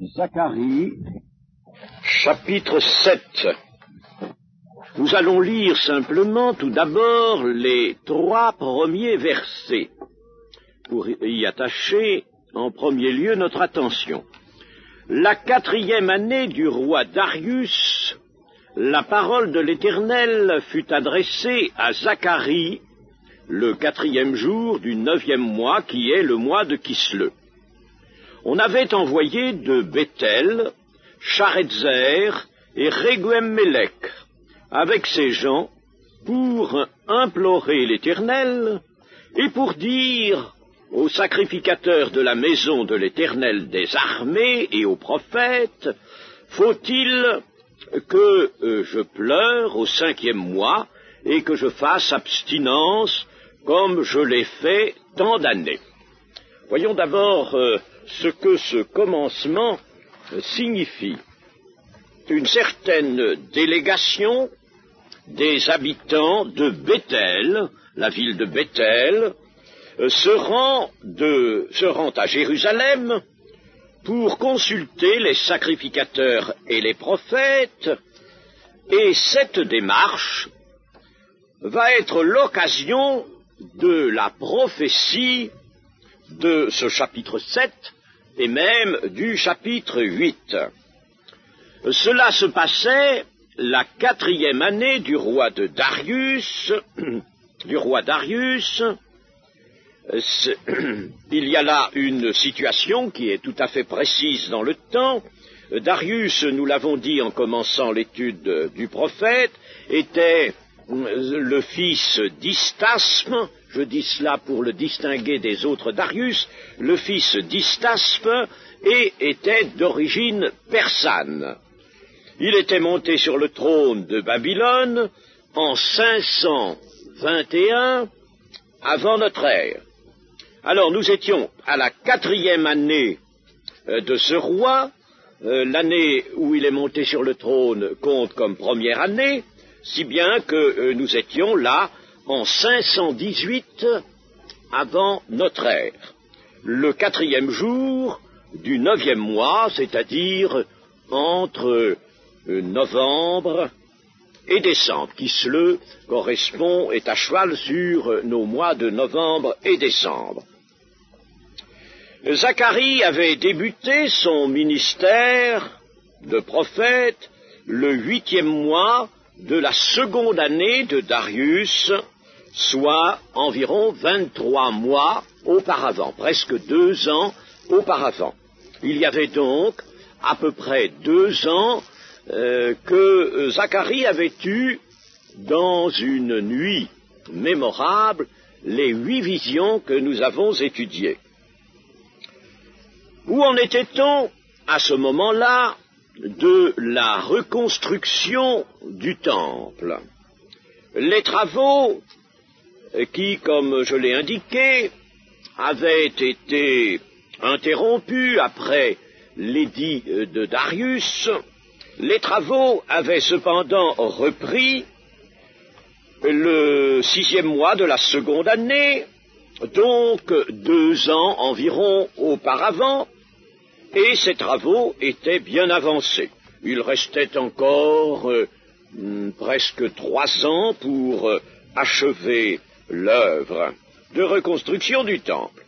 Zacharie, chapitre 7. Nous allons lire simplement tout d'abord les 3 premiers versets pour y attacher en premier lieu notre attention. La 4e année du roi Darius, la parole de l'Éternel fut adressée à Zacharie le 4e jour du 9e mois, qui est le mois de Kisleu. On avait envoyé de Béthel, Charetzer et Réguem-Mélec avec ces gens pour implorer l'Éternel et pour dire aux sacrificateurs de la maison de l'Éternel des armées et aux prophètes, faut-il que je pleure au 5e mois et que je fasse abstinence comme je l'ai fait tant d'années. Voyons d'abord ce que ce commencement signifie. Une certaine délégation des habitants de Béthel, la ville de Béthel, se rend à Jérusalem pour consulter les sacrificateurs et les prophètes, et cette démarche va être l'occasion de la prophétie de ce chapitre 7 et même du chapitre 8. Cela se passait la 4e année du roi Darius. Il y a là une situation qui est tout à fait précise dans le temps. Darius, nous l'avons dit en commençant l'étude du prophète, était le fils d'Istasme, je dis cela pour le distinguer des autres Darius, le fils d'Istasme, et était d'origine persane. Il était monté sur le trône de Babylone en 521 avant notre ère. Alors nous étions à la 4e année de ce roi, l'année où il est monté sur le trône compte comme première année, si bien que nous étions là en 518 avant notre ère, le 4e jour du 9e mois, c'est-à-dire entre novembre et décembre. Kisleu correspond, est à cheval sur nos mois de novembre et décembre. Zacharie avait débuté son ministère de prophète le 8e mois de la 2e année de Darius, soit environ 23 mois auparavant, presque 2 ans auparavant. Il y avait donc à peu près 2 ans que Zacharie avait eu dans une nuit mémorable les 8 visions que nous avons étudiées. Où en était-on à ce moment-là de la reconstruction du temple? Les travaux qui, comme je l'ai indiqué, avaient été interrompus après l'édit de Darius, les travaux avaient cependant repris le 6e mois de la 2e année, donc 2 ans environ auparavant, et ces travaux étaient bien avancés. Il restait encore presque 3 ans pour achever l'œuvre de reconstruction du temple.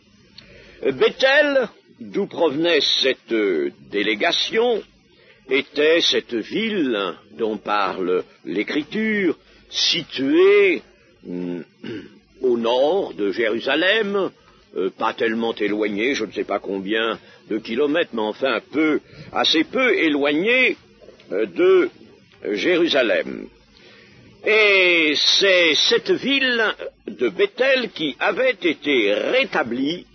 Béthel, d'où provenait cette délégation, était cette ville dont parle l'Écriture, située au nord de Jérusalem, pas tellement éloignée, je ne sais pas combien de kilomètres, mais enfin assez peu éloignée de Jérusalem. Et c'est cette ville de Béthel qui avait été rétablie,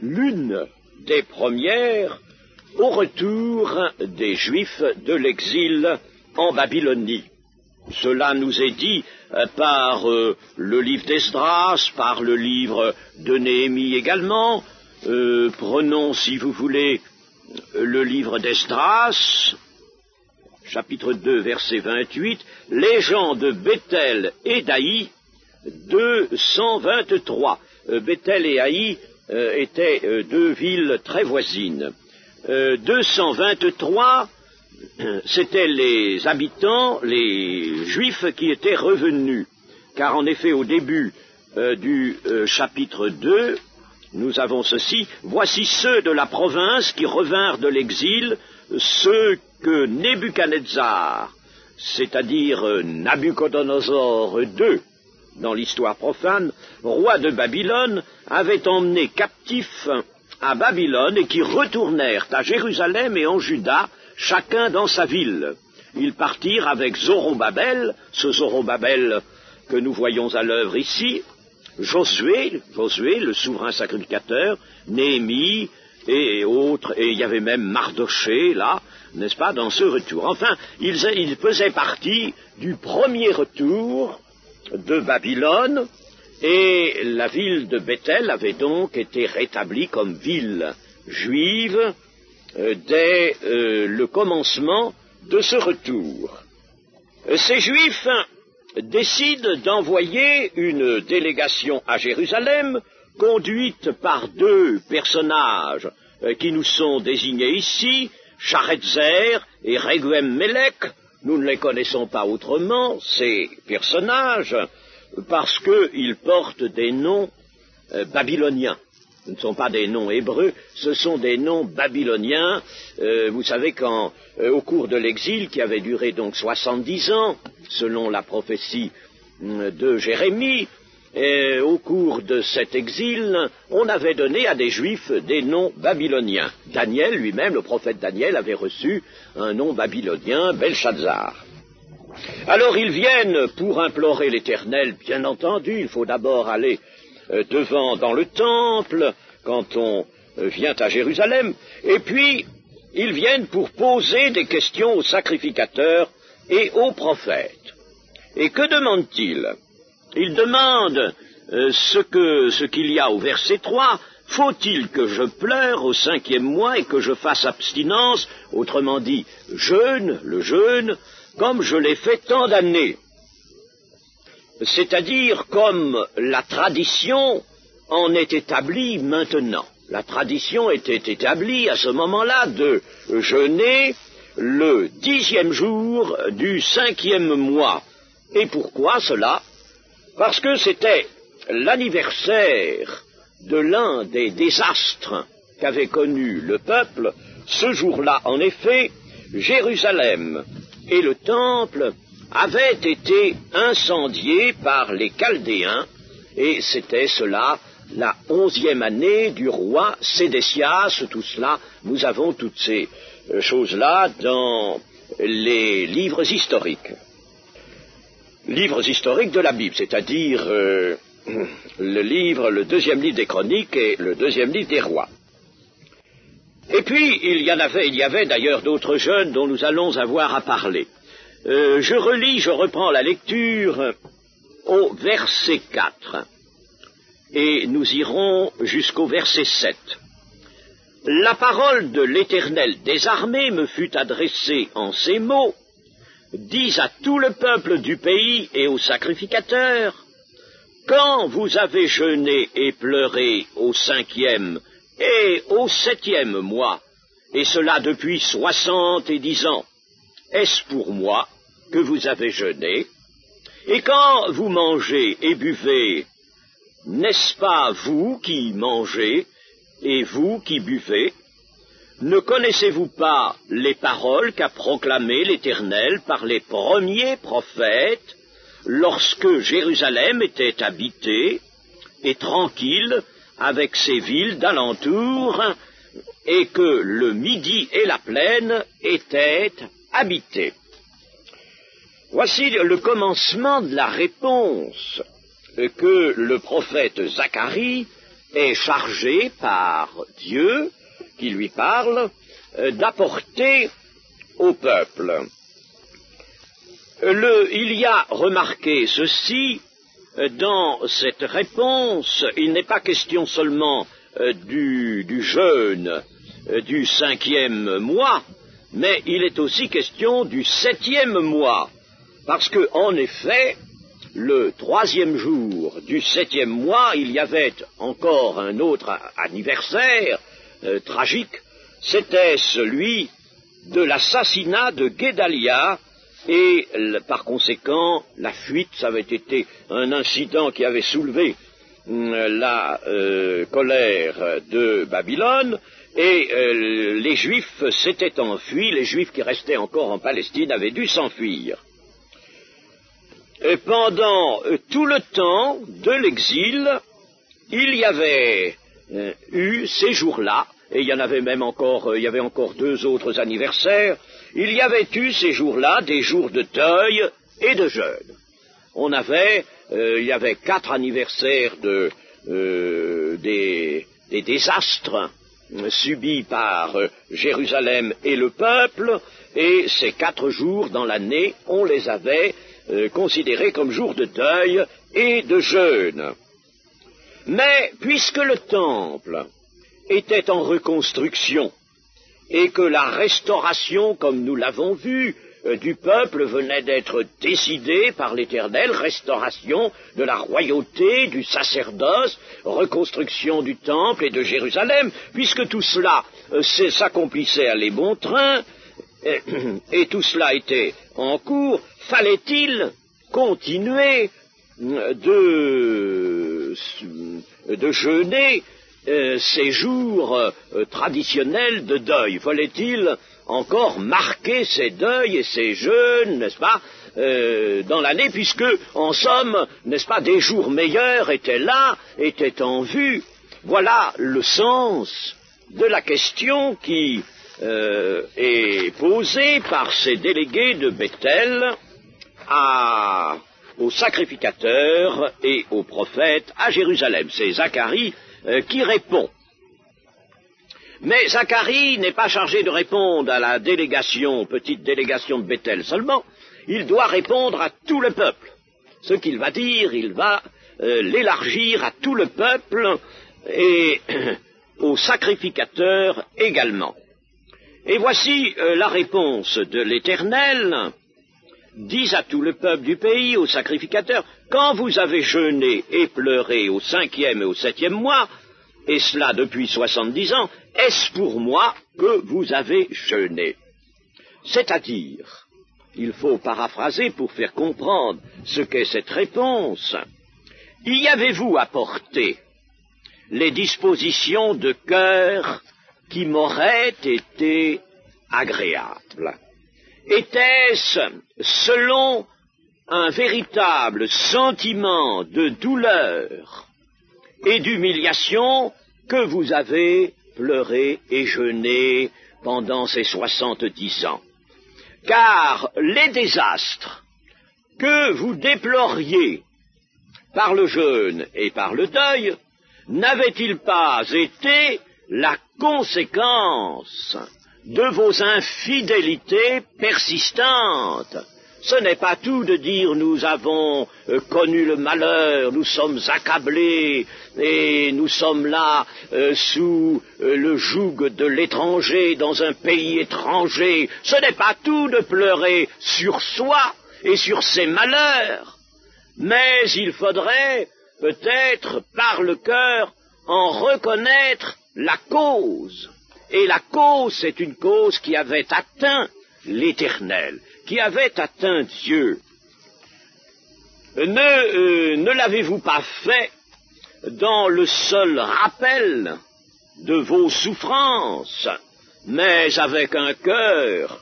l'une des premières au retour des Juifs de l'exil en Babylonie. Cela nous est dit par le livre d'Esdras, par le livre de Néhémie également. Prenons, si vous voulez, le livre d'Esdras, chapitre 2, verset 28, les gens de Béthel et d'Aï, 223. Béthel et Haï étaient 2 villes très voisines. 223, c'étaient les habitants, les Juifs qui étaient revenus. Car en effet, au début du chapitre 2, nous avons ceci: « Voici ceux de la province qui revinrent de l'exil, ceux que Nebuchadnezzar, c'est-à-dire Nabuchodonosor II, dans l'histoire profane, roi de Babylone, avait emmenés captifs à Babylone et qui retournèrent à Jérusalem et en Juda, chacun dans sa ville. Ils partirent avec Zorobabel, ce Zorobabel que nous voyons à l'œuvre ici, Josué, le souverain sacrificateur, Néhémie et autres, et il y avait même Mardoché, là, n'est-ce pas, dans ce retour. Enfin, ils faisaient partie du premier retour de Babylone, et la ville de Béthel avait donc été rétablie comme ville juive dès le commencement de ce retour. Ces Juifs décident d'envoyer une délégation à Jérusalem, conduite par deux personnages qui nous sont désignés ici, Charetzer et Reguem-Melech. Nous ne les connaissons pas autrement, ces personnages, parce qu'ils portent des noms babyloniens. Ce ne sont pas des noms hébreux, ce sont des noms babyloniens. Vous savez qu'au cours de l'exil, qui avait duré donc 70 ans, selon la prophétie de Jérémie, au cours de cet exil, on avait donné à des Juifs des noms babyloniens. Daniel lui-même, le prophète Daniel, avait reçu un nom babylonien, Belshazzar. Alors ils viennent pour implorer l'Éternel, bien entendu, il faut d'abord aller devant dans le temple, quand on vient à Jérusalem, et puis ils viennent pour poser des questions aux sacrificateurs et aux prophètes. Et que demandent-ils? Ils demandent ce qu'il y a au verset 3, « Faut-il que je pleure au 5e mois et que je fasse abstinence, autrement dit, jeûne, le jeûne, comme je l'ai fait tant d'années ?» C'est-à-dire comme la tradition en est établie maintenant. La tradition était établie à ce moment-là de jeûner le 10e jour du 5e mois. Et pourquoi cela? Parce que c'était l'anniversaire de l'un des désastres qu'avait connu le peuple. Ce jour-là, en effet, Jérusalem et le temple avaient été incendiés par les Chaldéens, et c'était cela la 11e année du roi Sédécias. Tout cela, nous avons toutes ces choses-là dans les livres historiques. Livres historiques de la Bible, c'est-à-dire le deuxième livre des Chroniques et le deuxième livre des Rois. Et puis, il y avait d'ailleurs d'autres jeûnes dont nous allons avoir à parler. Je reprends la lecture au verset 4, et nous irons jusqu'au verset 7. « La parole de l'Éternel des armées me fut adressée en ces mots. Dis à tout le peuple du pays et aux sacrificateurs, quand vous avez jeûné et pleuré au 5e et au 7e mois, et cela depuis 70 ans, est-ce pour moi que vous avez jeûné? Et quand vous mangez et buvez, n'est-ce pas vous qui mangez et vous qui buvez? Ne connaissez-vous pas les paroles qu'a proclamées l'Éternel par les premiers prophètes, lorsque Jérusalem était habitée et tranquille avec ses villes d'alentour, et que le Midi et la plaine étaient habités? » Voici le commencement de la réponse que le prophète Zacharie est chargé par Dieu, qui lui parle, d'apporter au peuple. Il y a remarqué ceci, dans cette réponse, il n'est pas question seulement du jeûne du 5e mois, mais il est aussi question du 7e mois, parce que, en effet, le 3e jour du 7e mois, il y avait encore un autre anniversaire tragique, c'était celui de l'assassinat de Guédalia, et par conséquent, la fuite, ça avait été un incident qui avait soulevé la colère de Babylone, et les Juifs s'étaient enfuis, les Juifs qui restaient encore en Palestine avaient dû s'enfuir. Et pendant tout le temps de l'exil, il y avait eu ces jours-là, et il y en avait même encore, il y avait encore 2 autres anniversaires, il y avait eu ces jours-là des jours de deuil et de jeûne. Il y avait 4 anniversaires des désastres subis par Jérusalem et le peuple, et ces 4 jours dans l'année, on les avait considérés comme jours de deuil et de jeûne. Mais puisque le temple était en reconstruction, et que la restauration, comme nous l'avons vu, du peuple venait d'être décidée par l'Éternel, restauration de la royauté, du sacerdoce, reconstruction du temple et de Jérusalem, puisque tout cela s'accomplissait à les bons trains, et tout cela était en cours, fallait-il continuer de jeûner ces jours traditionnels de deuil? Fallait-il encore marquer ces deuils et ces jeûnes, n'est-ce pas, dans l'année, puisque, en somme, n'est-ce pas, des jours meilleurs étaient là, étaient en vue? Voilà le sens de la question qui est posée par ces délégués de Bethel aux sacrificateurs et aux prophètes à Jérusalem. C'est Zacharie qui répond. Mais Zacharie n'est pas chargé de répondre à la délégation, petite délégation de Bethel seulement, il doit répondre à tout le peuple. Ce qu'il va dire, il va l'élargir à tout le peuple et aux sacrificateurs également. Et voici la réponse de l'Éternel. Dis à tout le peuple du pays, aux sacrificateurs, quand vous avez jeûné et pleuré au 5e et au 7e mois, et cela depuis 70 ans, est-ce pour moi que vous avez jeûné? C'est-à-dire, il faut paraphraser pour faire comprendre ce qu'est cette réponse. Y avez-vous apporté les dispositions de cœur qui m'auraient été agréables? Était-ce selon un véritable sentiment de douleur et d'humiliation que vous avez pleuré et jeûné pendant ces 70 ans? Car les désastres que vous déploriez par le jeûne et par le deuil n'avaient-ils pas été la conséquence de vos infidélités persistantes? Ce n'est pas tout de dire nous avons connu le malheur, nous sommes accablés et nous sommes là sous le joug de l'étranger dans un pays étranger. Ce n'est pas tout de pleurer sur soi et sur ses malheurs, mais il faudrait peut-être par le cœur en reconnaître la cause. Et la cause, c'est une cause qui avait atteint l'Éternel, qui avait atteint Dieu. Ne l'avez-vous pas fait dans le seul rappel de vos souffrances, mais avec un cœur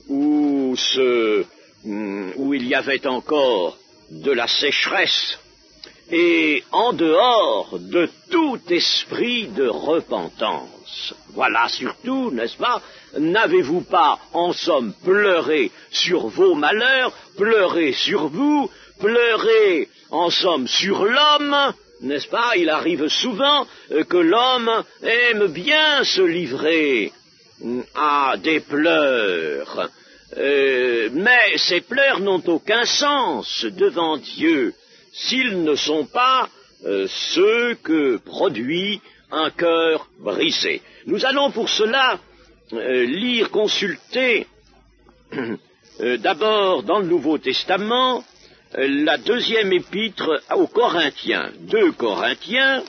où il y avait encore de la sécheresse, et en dehors de tout esprit de repentance? Voilà surtout, n'est-ce pas? N'avez-vous pas, en somme, pleuré sur vos malheurs, pleuré sur vous, pleuré, en somme, sur l'homme, n'est-ce pas? Il arrive souvent que l'homme aime bien se livrer à des pleurs, mais ces pleurs n'ont aucun sens devant Dieu s'ils ne sont pas ceux que produit un cœur brisé. Nous allons pour cela consulter d'abord dans le Nouveau Testament la 2e épître aux Corinthiens, 2 Corinthiens,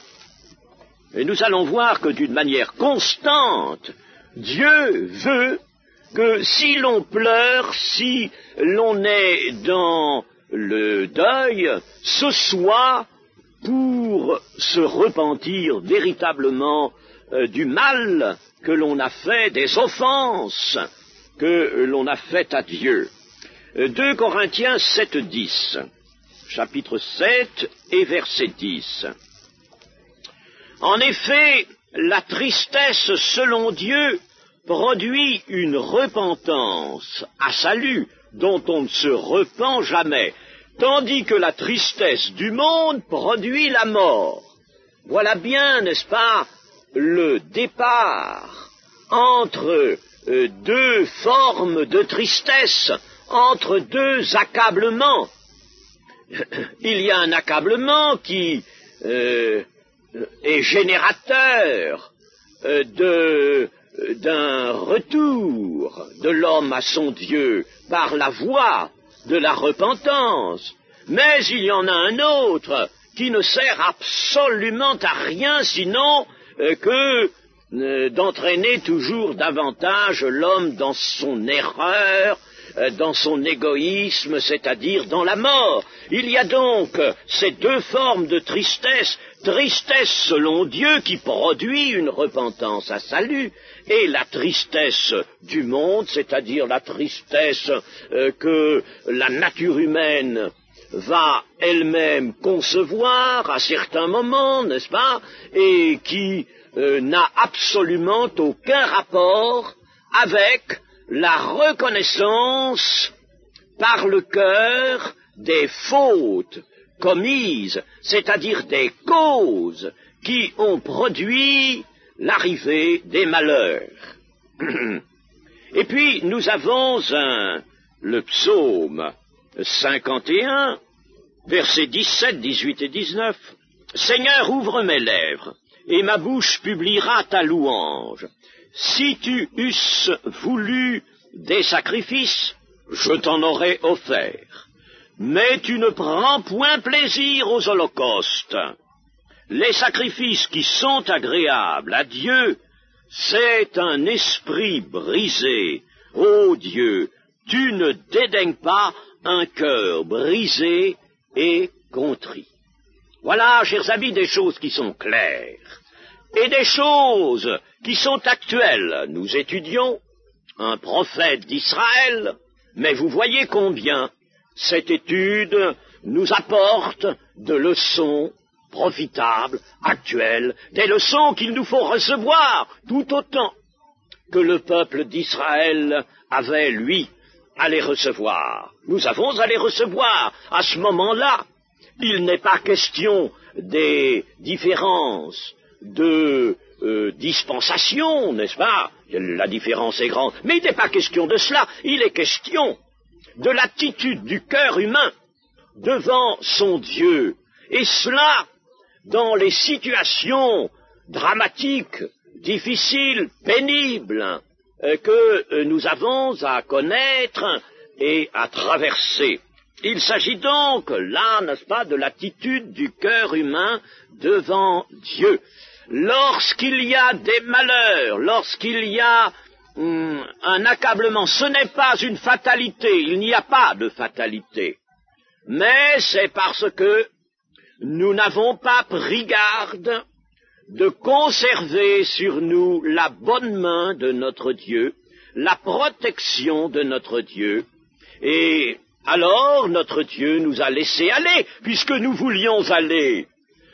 et nous allons voir que d'une manière constante, Dieu veut que si l'on pleure, si l'on est dans le deuil, ce soit pour se repentir véritablement du mal que l'on a fait, des offenses que l'on a faites à Dieu. 2 Corinthiens 7:10, chapitre 7 et verset 10. En effet, la tristesse selon Dieu produit une repentance à salut dont on ne se repent jamais, tandis que la tristesse du monde produit la mort. Voilà bien, n'est-ce pas, le départ entre deux formes de tristesse, entre deux accablements. Il y a un accablement qui est générateur d'un retour de l'homme à son Dieu par la voie de la repentance, mais il y en a un autre qui ne sert absolument à rien sinon que d'entraîner toujours davantage l'homme dans son erreur, dans son égoïsme, c'est-à-dire dans la mort. Il y a donc ces deux formes de tristesse, tristesse selon Dieu qui produit une repentance à salut, et la tristesse du monde, c'est-à-dire la tristesse que la nature humaine va elle-même concevoir à certains moments, n'est-ce pas, et qui n'a absolument aucun rapport avec la reconnaissance par le cœur des fautes commises, c'est-à-dire des causes qui ont produit l'arrivée des malheurs. Et puis nous avons le psaume 51, versets 17, 18 et 19. « Seigneur, ouvre mes lèvres, et ma bouche publiera ta louange. Si tu eusses voulu des sacrifices, je t'en aurais offert. Mais tu ne prends point plaisir aux holocaustes. Les sacrifices qui sont agréables à Dieu, c'est un esprit brisé. Ô Dieu, tu ne dédaignes pas un cœur brisé et contrit. » Voilà, chers amis, des choses qui sont claires. Et des choses qui sont actuelles. Nous étudions un prophète d'Israël, mais vous voyez combien cette étude nous apporte de leçons profitables, actuelles, des leçons qu'il nous faut recevoir tout autant que le peuple d'Israël avait, lui, à les recevoir. Nous avons à les recevoir. À ce moment-là, il n'est pas question des différences de dispensation, n'est-ce pas? La différence est grande. Mais il n'est pas question de cela. Il est question de l'attitude du cœur humain devant son Dieu. Et cela, dans les situations dramatiques, difficiles, pénibles, que nous avons à connaître et à traverser. Il s'agit donc, là, n'est-ce pas, de l'attitude du cœur humain devant Dieu. Lorsqu'il y a des malheurs, lorsqu'il y a un accablement, ce n'est pas une fatalité, il n'y a pas de fatalité. Mais c'est parce que nous n'avons pas pris garde de conserver sur nous la bonne main de notre Dieu, la protection de notre Dieu, et alors notre Dieu nous a laissé aller, puisque nous voulions aller.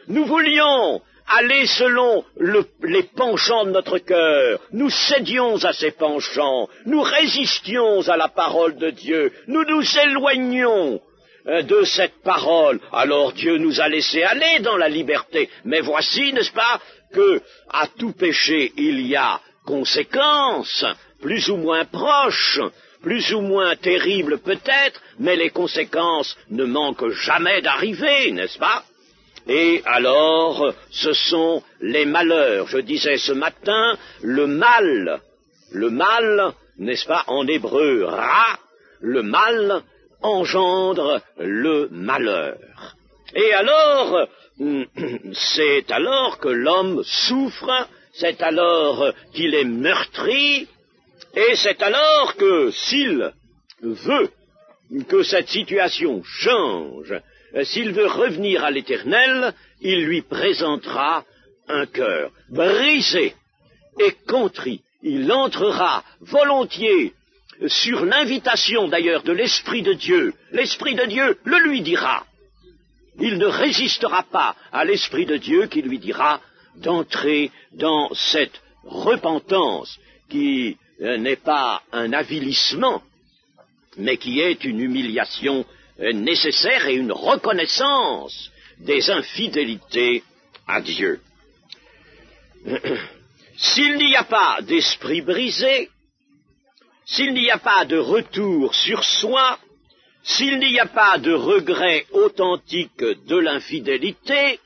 Nous voulions aller selon les penchants de notre cœur. Nous cédions à ces penchants, nous résistions à la parole de Dieu, nous nous éloignions de cette parole. Alors Dieu nous a laissé aller dans la liberté. Mais voici, n'est-ce pas, que à tout péché il y a conséquences, plus ou moins proches, plus ou moins terribles peut-être, mais les conséquences ne manquent jamais d'arriver, n'est-ce pas? Et alors, ce sont les malheurs. Je disais ce matin, le mal, n'est-ce pas, en hébreu, ra, le mal engendre le malheur. Et alors, c'est alors que l'homme souffre c'est alors qu'il est meurtri, et c'est alors que, s'il veut que cette situation change, s'il veut revenir à l'Éternel, il lui présentera un cœur brisé et contrit. Il entrera volontiers sur l'invitation d'ailleurs de l'Esprit de Dieu. L'Esprit de Dieu le lui dira. Il ne résistera pas à l'Esprit de Dieu qui lui dira d'entrer dans cette repentance qui n'est pas un avilissement, mais qui est une humiliation nécessaire et une reconnaissance des infidélités à Dieu. S'il n'y a pas d'esprit brisé, s'il n'y a pas de retour sur soi, s'il n'y a pas de regret authentique de l'infidélité,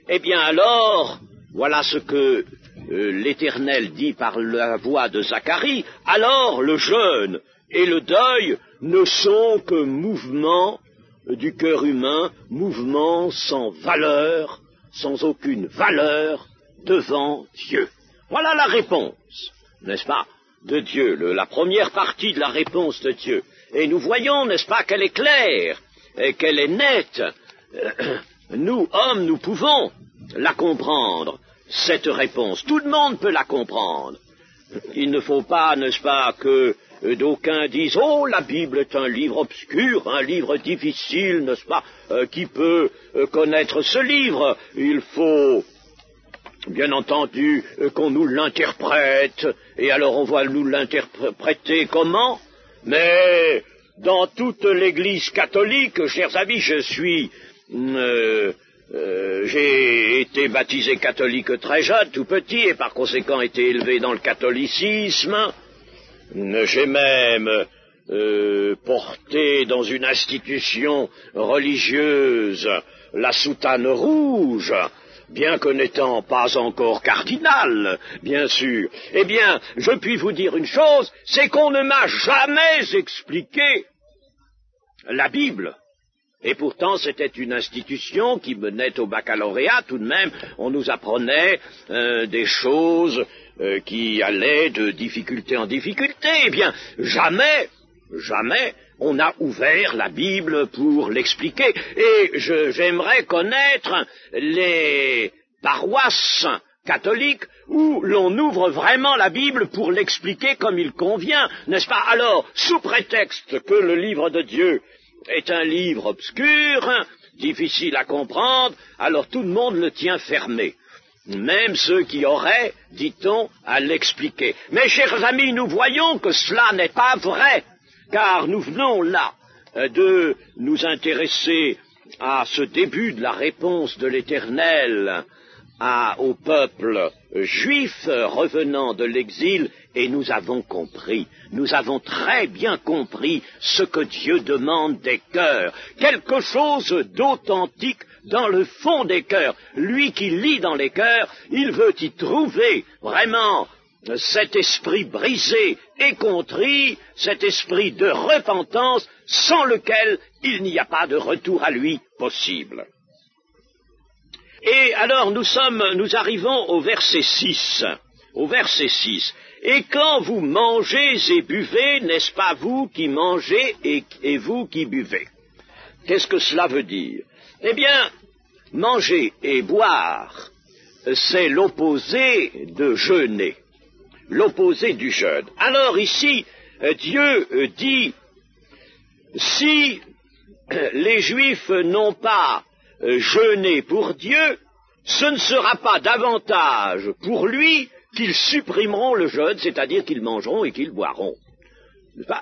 eh bien alors, voilà ce que l'Éternel dit par la voix de Zacharie, alors le jeûne et le deuil ne sont que mouvements du cœur humain, mouvements sans valeur, sans aucune valeur devant Dieu. Voilà la réponse, n'est-ce pas, de Dieu, la première partie de la réponse de Dieu. Et nous voyons, n'est-ce pas, qu'elle est claire, et qu'elle est nette. Nous, hommes, nous pouvons la comprendre, cette réponse. Tout le monde peut la comprendre. Il ne faut pas, n'est-ce pas, que d'aucuns disent « Oh, la Bible est un livre obscur, un livre difficile, n'est-ce pas, qui peut connaître ce livre ?» Il faut, bien entendu, qu'on nous l'interprète, et alors on va nous l'interpréter comment? Mais dans toute l'Église catholique, chers amis, j'ai été baptisé catholique très jeune, tout petit, et par conséquent été élevé dans le catholicisme. J'ai même porté dans une institution religieuse la soutane rouge, bien que n'étant pas encore cardinal, bien sûr. Eh bien, je puis vous dire une chose, c'est qu'on ne m'a jamais expliqué la Bible. Et pourtant, c'était une institution qui menait au baccalauréat, tout de même, on nous apprenait des choses qui allaient de difficulté en difficulté. Eh bien, jamais on a ouvert la Bible pour l'expliquer. Et j'aimerais connaître les paroisses catholiques où l'on ouvre vraiment la Bible pour l'expliquer comme il convient, n'est-ce pas? Alors, sous prétexte que le livre de Dieu est un livre obscur, difficile à comprendre, alors tout le monde le tient fermé. Même ceux qui auraient, dit-on, à l'expliquer. Mais, chers amis, nous voyons que cela n'est pas vrai, car nous venons là de nous intéresser à ce début de la réponse de l'Éternel au peuple juif revenant de l'exil, et nous avons compris, nous avons très bien compris ce que Dieu demande des cœurs, quelque chose d'authentique dans le fond des cœurs. Lui qui lit dans les cœurs, il veut y trouver vraiment cet esprit brisé et contrit, cet esprit de repentance sans lequel il n'y a pas de retour à lui possible. Et alors nous arrivons au verset 6. Au verset 6. Et quand vous mangez et buvez, n'est-ce pas vous qui mangez et vous qui buvez? Qu'est-ce que cela veut dire? Eh bien, manger et boire, c'est l'opposé de jeûner, l'opposé du jeûne. Alors ici, Dieu dit, si les Juifs n'ont pas jeûné pour Dieu, ce ne sera pas davantage pour lui qu'ils supprimeront le jeûne, c'est-à-dire qu'ils mangeront et qu'ils boiront.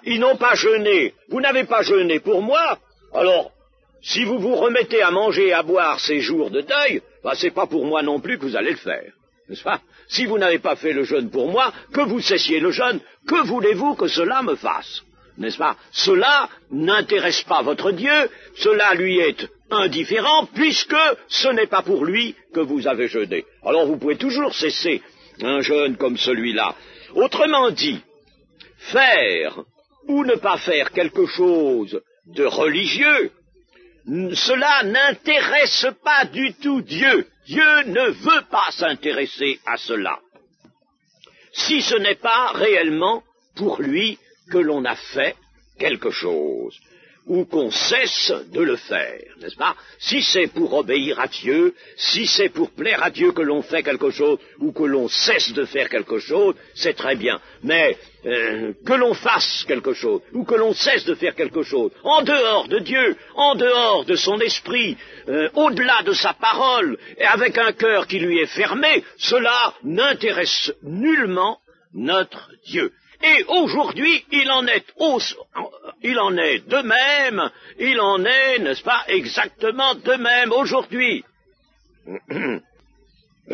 Ils n'ont pas jeûné. Vous n'avez pas jeûné pour moi, alors si vous vous remettez à manger et à boire ces jours de deuil, c'est pas pour moi non plus que vous allez le faire, n'est-ce pas? Si vous n'avez pas fait le jeûne pour moi, que vous cessiez le jeûne, que voulez-vous que cela me fasse, n'est-ce pas? Cela n'intéresse pas votre Dieu, cela lui est indifférent, puisque ce n'est pas pour lui que vous avez jeûné. Alors vous pouvez toujours cesser un jeûne comme celui-là. Autrement dit, faire ou ne pas faire quelque chose de religieux cela n'intéresse pas du tout Dieu. Dieu ne veut pas s'intéresser à cela. Si ce n'est pas réellement pour lui que l'on a fait quelque chose, ou qu'on cesse de le faire, n'est-ce pas? Si c'est pour obéir à Dieu, si c'est pour plaire à Dieu que l'on fait quelque chose, ou que l'on cesse de faire quelque chose, c'est très bien. Mais que l'on fasse quelque chose, ou que l'on cesse de faire quelque chose, en dehors de Dieu, en dehors de son esprit, au-delà de sa parole, et avec un cœur qui lui est fermé, cela n'intéresse nullement notre Dieu. Et aujourd'hui, il en est de même, il en est, n'est-ce pas, exactement de même aujourd'hui.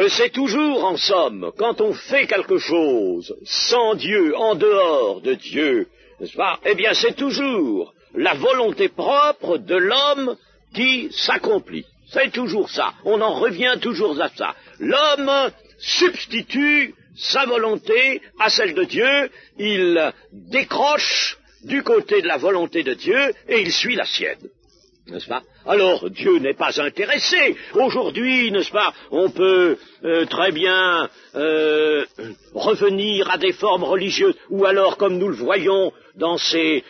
C'est toujours, en somme, quand on fait quelque chose sans Dieu, en dehors de Dieu, n'est-ce pas, eh bien c'est toujours la volonté propre de l'homme qui s'accomplit. C'est toujours ça, on en revient toujours à ça. L'homme substitue sa volonté à celle de Dieu, il décroche du côté de la volonté de Dieu et il suit la sienne, n'est-ce pas? Alors Dieu n'est pas intéressé. Aujourd'hui, n'est-ce pas, on peut très bien revenir à des formes religieuses, ou alors comme nous le voyons dans ces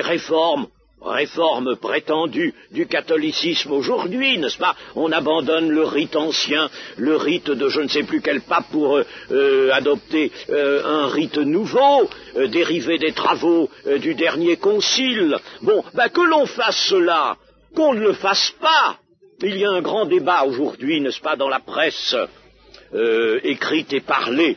réformes prétendues du catholicisme aujourd'hui, n'est-ce pas? On abandonne le rite ancien, le rite de je ne sais plus quel pape pour adopter un rite nouveau, dérivé des travaux du dernier concile. Bon, que l'on fasse cela, qu'on ne le fasse pas. Il y a un grand débat aujourd'hui, n'est-ce pas, dans la presse écrite et parlée.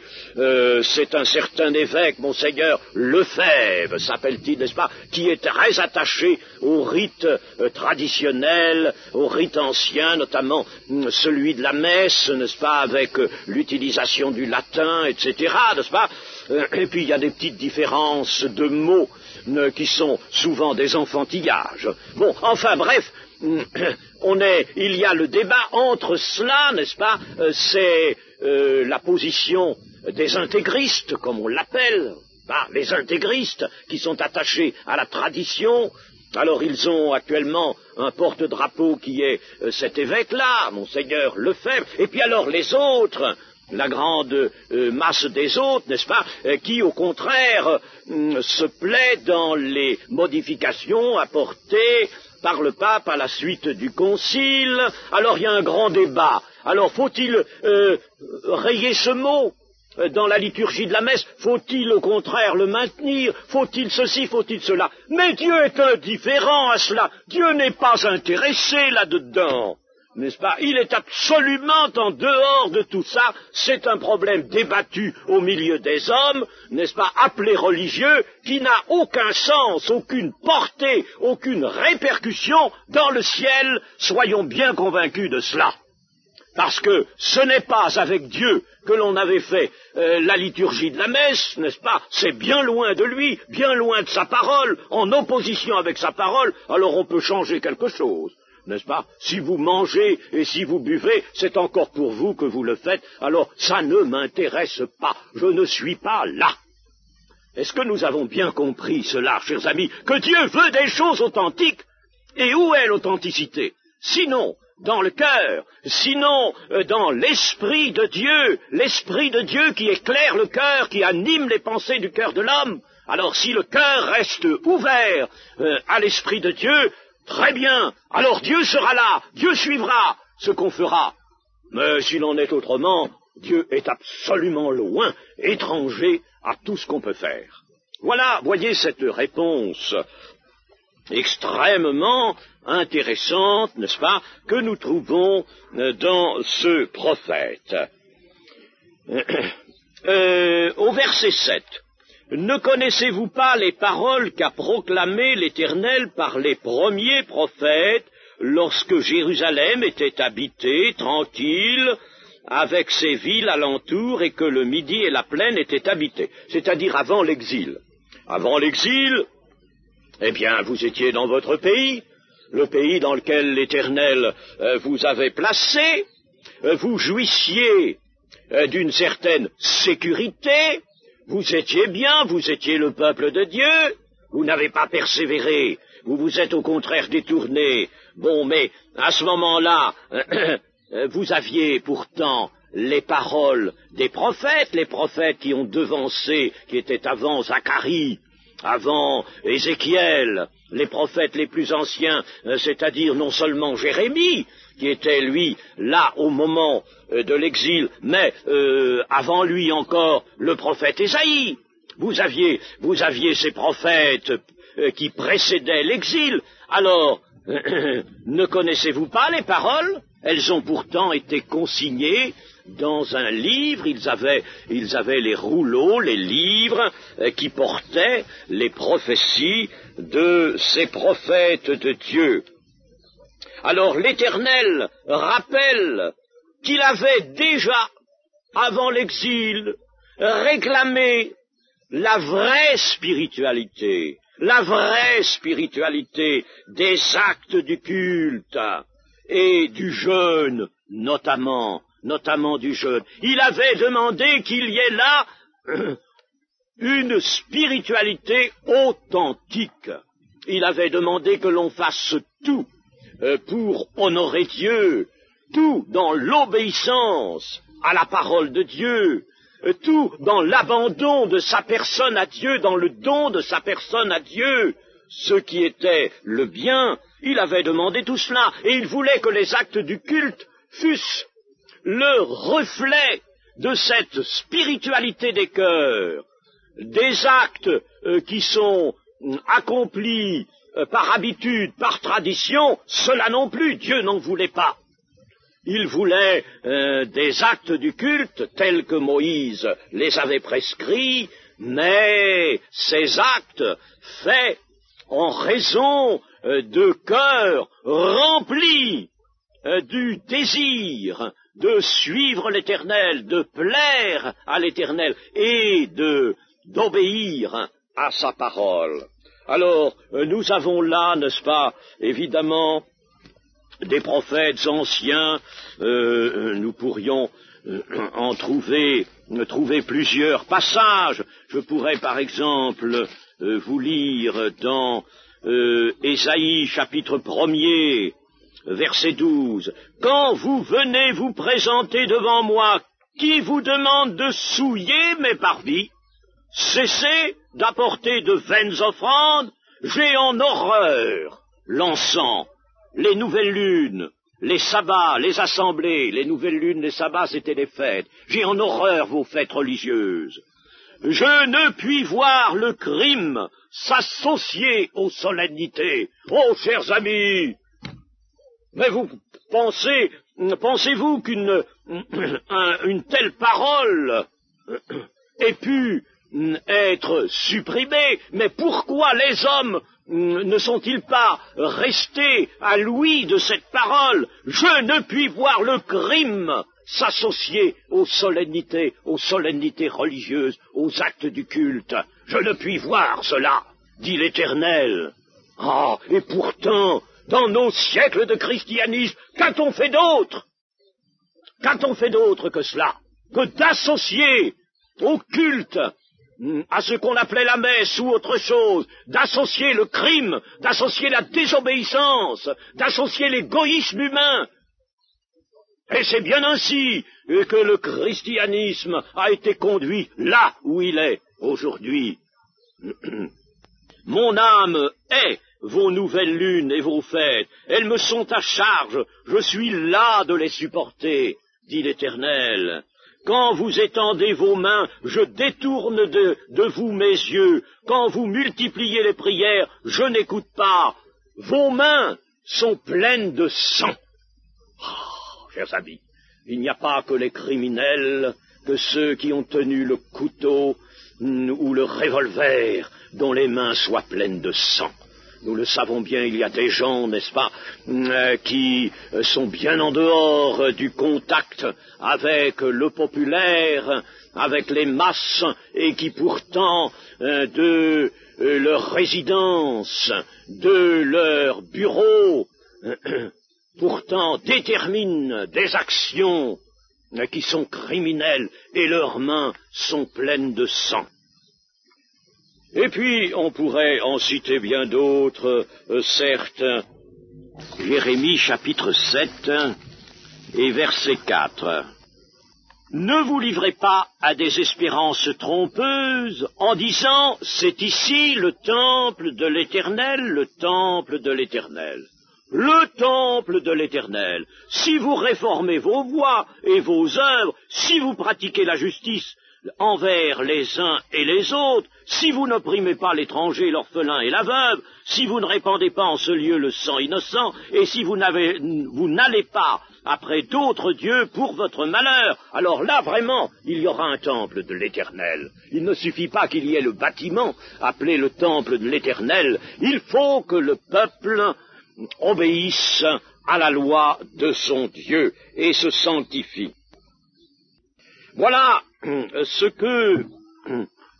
C'est un certain évêque, Monseigneur Lefebvre, s'appelle-t-il, n'est-ce pas, qui est très attaché au rite traditionnel, au rite ancien, notamment celui de la messe, n'est-ce pas, avec l'utilisation du latin, etc., n'est-ce pas. Et puis il y a des petites différences de mots qui sont souvent des enfantillages. Bon, enfin bref, il y a le débat entre cela, n'est-ce pas, c'est la position des intégristes, comme on l'appelle, les intégristes qui sont attachés à la tradition. Alors ils ont actuellement un porte-drapeau qui est cet évêque-là, Monseigneur Lefebvre, et puis alors les autres, la grande masse des autres, n'est-ce pas, qui au contraire se plaît dans les modifications apportées par le pape à la suite du concile. Alors il y a un grand débat. Alors faut-il rayer ce mot dans la liturgie de la messe? Faut-il au contraire le maintenir? Faut-il ceci? Faut-il cela? Mais Dieu est indifférent à cela. Dieu n'est pas intéressé là-dedans, n'est-ce pas? Il est absolument en dehors de tout ça. C'est un problème débattu au milieu des hommes, n'est-ce pas, appelé religieux, qui n'a aucun sens, aucune portée, aucune répercussion dans le ciel. Soyons bien convaincus de cela. Parce que ce n'est pas avec Dieu que l'on avait fait la liturgie de la messe, n'est-ce pas? C'est bien loin de lui, bien loin de sa parole, en opposition avec sa parole, alors on peut changer quelque chose. N'est-ce pas? Si vous mangez et si vous buvez, c'est encore pour vous que vous le faites, alors ça ne m'intéresse pas, je ne suis pas là. Est-ce que nous avons bien compris cela, chers amis, que Dieu veut des choses authentiques? Et où est l'authenticité? Sinon, dans le cœur, sinon dans l'Esprit de Dieu qui éclaire le cœur, qui anime les pensées du cœur de l'homme. Alors si le cœur reste ouvert à l'Esprit de Dieu, très bien, alors Dieu sera là, Dieu suivra ce qu'on fera. Mais s'il en est autrement, Dieu est absolument loin, étranger à tout ce qu'on peut faire. Voilà, voyez cette réponse extrêmement intéressante, n'est-ce pas, que nous trouvons dans ce prophète. Au verset 7. Ne connaissez-vous pas les paroles qu'a proclamées l'Éternel par les premiers prophètes lorsque Jérusalem était habitée, tranquille, avec ses villes alentour et que le Midi et la plaine étaient habités, c'est-à-dire avant l'exil. Avant l'exil, eh bien, vous étiez dans votre pays, le pays dans lequel l'Éternel vous avait placé, vous jouissiez d'une certaine sécurité, vous étiez bien, vous étiez le peuple de Dieu, vous n'avez pas persévéré, vous vous êtes au contraire détourné Bon, mais à ce moment-là, vous aviez pourtant les paroles des prophètes, les prophètes qui ont devancé, qui étaient avant Zacharie, avant Ézéchiel, les prophètes les plus anciens, c'est-à-dire non seulement Jérémie, qui était, lui, là au moment de l'exil, mais avant lui encore le prophète Ésaïe. Vous aviez ces prophètes qui précédaient l'exil. Alors, ne connaissez-vous pas les paroles? Elles ont pourtant été consignées dans un livre. Ils avaient les rouleaux, les livres qui portaient les prophéties de ces prophètes de Dieu. Alors l'Éternel rappelle qu'il avait déjà, avant l'exil, réclamé la vraie spiritualité des actes du culte et du jeûne, notamment du jeûne. Il avait demandé qu'il y ait là une spiritualité authentique. Il avait demandé que l'on fasse tout pour honorer Dieu, tout dans l'obéissance à la parole de Dieu, tout dans l'abandon de sa personne à Dieu, dans le don de sa personne à Dieu, ce qui était le bien. Il avait demandé tout cela, et il voulait que les actes du culte fussent le reflet de cette spiritualité des cœurs, des actes qui sont accomplis par habitude, par tradition, cela non plus, Dieu n'en voulait pas. Il voulait des actes du culte tels que Moïse les avait prescrits, mais ces actes faits en raison de cœurs remplis du désir de suivre l'Éternel, de plaire à l'Éternel et d'obéir à sa parole. Alors, nous avons là, n'est-ce pas, évidemment, des prophètes anciens, nous pourrions en trouver plusieurs passages. Je pourrais, par exemple, vous lire dans Ésaïe, chapitre 1er, verset 12. « Quand vous venez vous présenter devant moi, qui vous demande de souiller mes parvis, cessez d'apporter de vaines offrandes, j'ai en horreur l'encens, les nouvelles lunes, les sabbats, les assemblées, les nouvelles lunes, les sabbats, c'était des fêtes. J'ai en horreur vos fêtes religieuses. Je ne puis voir le crime s'associer aux solennités. Oh, chers amis, mais pensez-vous qu'une telle parole ait pu être supprimée? Mais pourquoi les hommes ne sont-ils pas restés à l'ouïe de cette parole? Je ne puis voir le crime s'associer aux solennités religieuses, aux actes du culte. Je ne puis voir cela, dit l'Éternel. Ah, et pourtant, dans nos siècles de christianisme, qu'a-t-on fait d'autre? Qu'a-t-on fait d'autre que cela? Que d'associer au culte, à ce qu'on appelait la messe ou autre chose, d'associer le crime, d'associer la désobéissance, d'associer l'égoïsme humain. Et c'est bien ainsi que le christianisme a été conduit là où il est aujourd'hui. Mon âme hait vos nouvelles lunes et vos fêtes, elles me sont à charge, je suis las de les supporter, dit l'Éternel. Quand vous étendez vos mains, je détourne de vous mes yeux. Quand vous multipliez les prières, je n'écoute pas. Vos mains sont pleines de sang. Oh, chers amis, il n'y a pas que les criminels, que ceux qui ont tenu le couteau ou le revolver, dont les mains soient pleines de sang. Nous le savons bien, il y a des gens, n'est-ce pas, qui sont bien en dehors du contact avec le populaire, avec les masses, et qui pourtant, de leur résidence, de leur bureau, pourtant déterminent des actions qui sont criminelles, et leurs mains sont pleines de sang. Et puis, on pourrait en citer bien d'autres, certes, Jérémie chapitre 7 et verset 4. Ne vous livrez pas à des espérances trompeuses en disant « C'est ici le temple de l'Éternel, le temple de l'Éternel ». Le temple de l'Éternel. Si vous réformez vos voies et vos œuvres, si vous pratiquez la justice envers les uns et les autres, si vous n'opprimez pas l'étranger, l'orphelin et la veuve, si vous ne répandez pas en ce lieu le sang innocent, et si vous n'allez pas après d'autres dieux pour votre malheur, alors là, vraiment, il y aura un temple de l'Éternel. Il ne suffit pas qu'il y ait le bâtiment appelé le temple de l'Éternel, il faut que le peuple obéisse à la loi de son Dieu et se sanctifie. Voilà ce que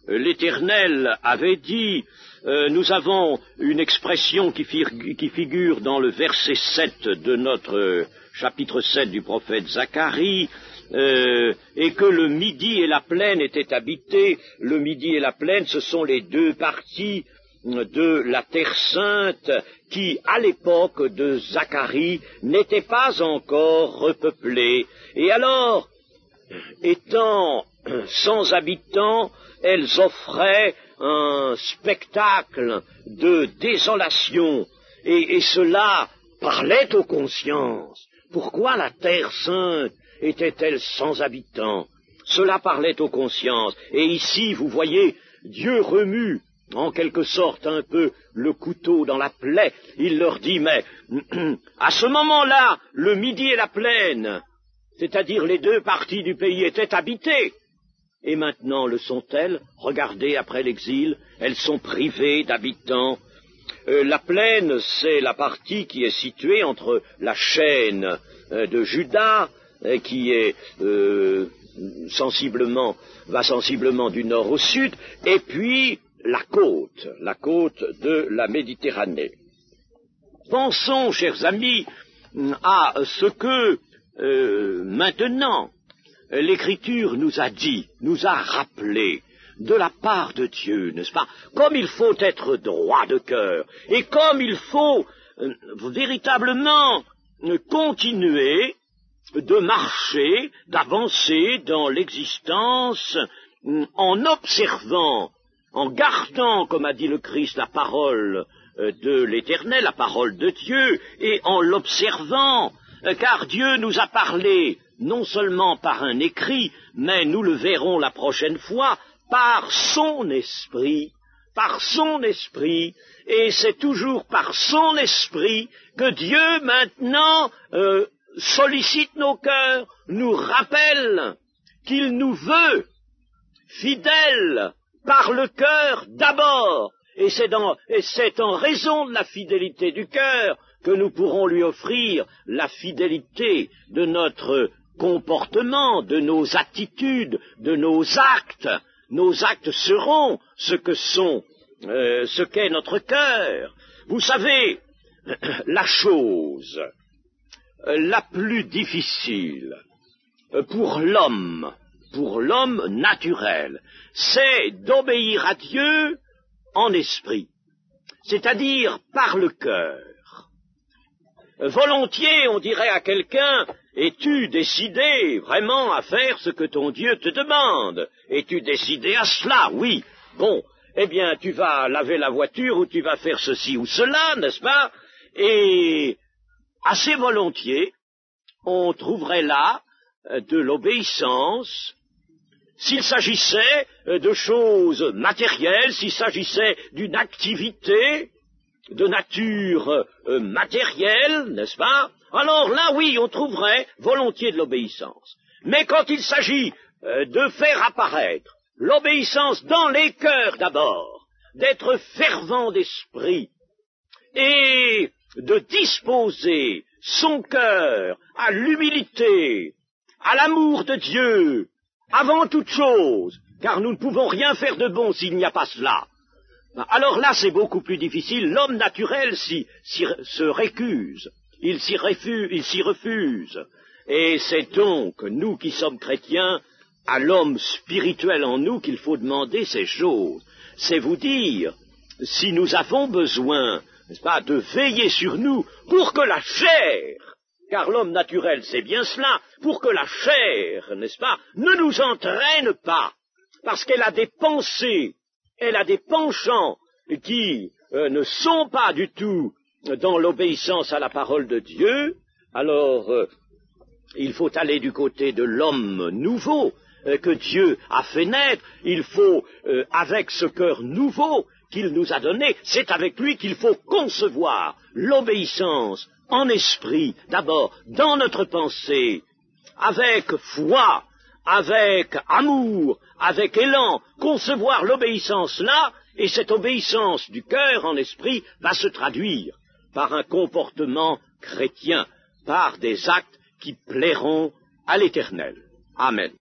l'Éternel avait dit. Nous avons une expression qui figure dans le verset 7 de notre chapitre 7 du prophète Zacharie, et que le Midi et la plaine étaient habités. Le Midi et la plaine, ce sont les deux parties de la Terre Sainte qui, à l'époque de Zacharie, n'étaient pas encore repeuplées. Et alors, étant sans habitants, elles offraient un spectacle de désolation, et cela parlait aux consciences. Pourquoi la Terre Sainte était-elle sans habitants? Cela parlait aux consciences. Et ici, vous voyez, Dieu remue en quelque sorte un peu le couteau dans la plaie. Il leur dit, mais à ce moment-là, le Midi et la plaine, c'est-à-dire les deux parties du pays, étaient habitées. Et maintenant, le sont-elles? Regardez, après l'exil, elles sont privées d'habitants. La plaine, c'est la partie qui est située entre la chaîne de Juda, qui est va sensiblement du nord au sud, et puis la côte de la Méditerranée. Pensons, chers amis, à ce que maintenant l'Écriture nous a dit, nous a rappelé de la part de Dieu, n'est-ce pas? Comme il faut être droit de cœur, et comme il faut véritablement continuer de marcher, d'avancer dans l'existence en observant, en gardant, comme a dit le Christ, la parole de l'Éternel, la parole de Dieu, et en l'observant, car Dieu nous a parlé non seulement par un écrit, mais nous le verrons la prochaine fois, par son esprit, et c'est toujours par son esprit que Dieu maintenant sollicite nos cœurs, nous rappelle qu'il nous veut fidèles par le cœur d'abord, et c'est en raison de la fidélité du cœur que nous pourrons lui offrir la fidélité de notre comportement, de nos attitudes, de nos actes. Nos actes seront ce qu'est notre cœur. Vous savez, la chose la plus difficile pour l'homme naturel, c'est d'obéir à Dieu en esprit, c'est-à-dire par le cœur. Volontiers, on dirait à quelqu'un, es-tu décidé vraiment à faire ce que ton Dieu te demande? Es-tu décidé à cela? Oui. Bon, eh bien, tu vas laver la voiture ou tu vas faire ceci ou cela, n'est-ce pas? Et assez volontiers, on trouverait là de l'obéissance. S'il s'agissait de choses matérielles, s'il s'agissait d'une activité de nature matérielle, n'est-ce pas? Alors là, oui, on trouverait volontiers de l'obéissance. Mais quand il s'agit de faire apparaître l'obéissance dans les cœurs d'abord, d'être fervent d'esprit et de disposer son cœur à l'humilité, à l'amour de Dieu, avant toute chose, car nous ne pouvons rien faire de bon s'il n'y a pas cela. Alors là, c'est beaucoup plus difficile. L'homme naturel se récuse, il s'y refuse. Et c'est donc, nous qui sommes chrétiens, à l'homme spirituel en nous qu'il faut demander ces choses. C'est vous dire, si nous avons besoin n'est-ce pas, de veiller sur nous pour que la chair, car l'homme naturel c'est bien cela, pour que la chair, n'est-ce pas, ne nous entraîne pas, parce qu'elle a des pensées, elle a des penchants qui ne sont pas du tout dans l'obéissance à la parole de Dieu. Alors il faut aller du côté de l'homme nouveau que Dieu a fait naître. Il faut, avec ce cœur nouveau qu'il nous a donné, c'est avec lui qu'il faut concevoir l'obéissance en esprit, d'abord dans notre pensée, avec foi, avec amour, avec élan, concevoir l'obéissance là, et cette obéissance du cœur en esprit va se traduire par un comportement chrétien, par des actes qui plairont à l'Éternel. Amen.